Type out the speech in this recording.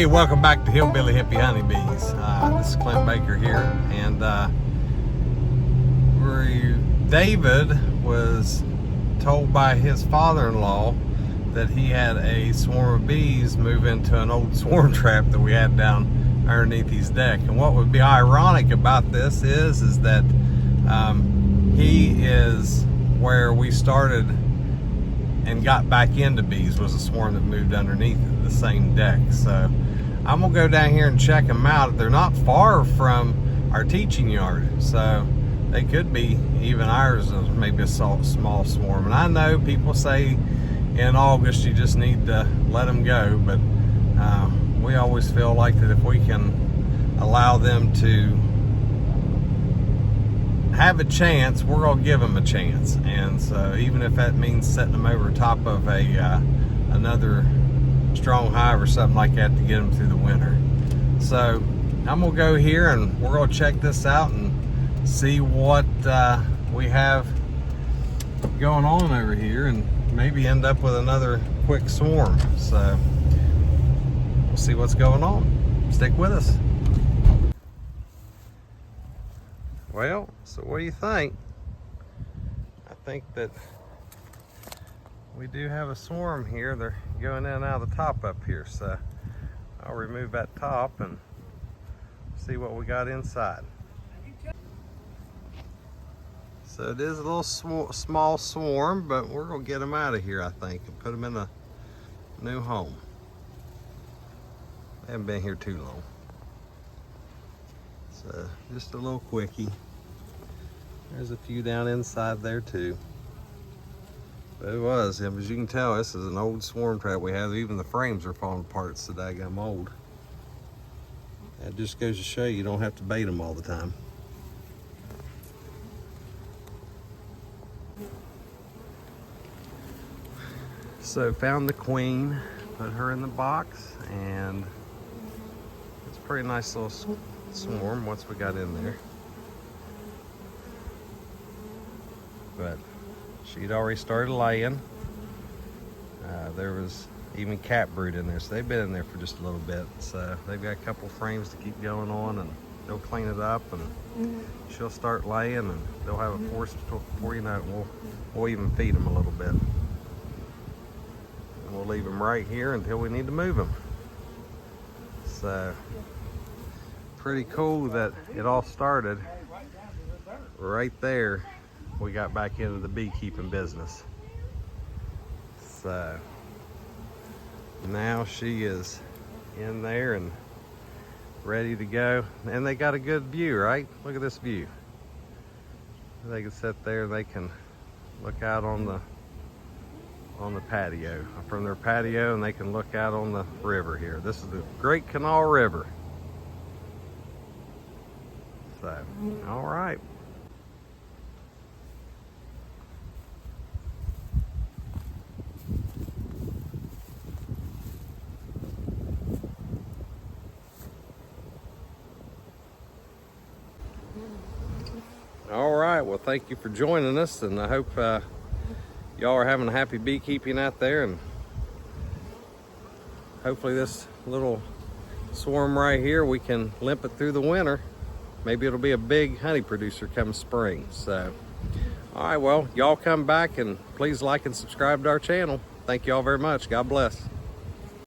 Hey, welcome back to Hillbilly Hippie Honeybees. This is Clint Baker here, and David was told by his father-in-law that he had a swarm of bees move into an old swarm trap that we had down underneath his deck. And what would be ironic about this is that he is where we started and got back into bees, was a swarm that moved underneath the same deck. So I'm gonna go down here and check them out. They're not far from our teaching yard, so they could be even ours, maybe a small swarm. And I know people say in August you just need to let them go, but we always feel like that if we can allow them to have a chance, we're gonna give them a chance. And so even if that means setting them over top of another strong hive or something like that to get them through the winter. So I'm gonna go here and we're gonna check this out and see what we have going on over here, and maybe end up with another quick swarm. So we'll see what's going on. Stick with us. Well, so what do you think? I think that we do have a swarm here. They're going in and out of the top up here, so I'll remove that top and see what we got inside. So it is a little small swarm, but we're gonna get them out of here, I think, and put them in a new home. They haven't been here too long. So just a little quickie. There's a few down inside there too. But it was, as you can tell, this is an old swarm trap we have. Even the frames are falling apart. It's so daggum old. That just goes to show you don't have to bait them all the time. So found the queen, put her in the box, and it's a pretty nice little swarm once we got in there. But she'd already started laying. There was even cat brood in there, so they've been in there for just a little bit. So they've got a couple frames to keep going on, and they'll clean it up, and she'll start laying, and they'll have a force before you know it. We'll even feed them a little bit. And we'll leave them right here until we need to move them. So pretty cool that it all started right there. We got back into the beekeeping business. So now she is in there and ready to go. And they got a good view, right? Look at this view. They can sit there, they can look out on the patio, from their patio, and they can look out on the river here. This is the Great Kanawha River. So, all right. All right, well, thank you for joining us, and I hope y'all are having a happy beekeeping out there, and hopefully this little swarm right here, we can limp it through the winter. Maybe it'll be a big honey producer come spring. So, all right, well, y'all come back and please like and subscribe to our channel. Thank you all very much. God bless.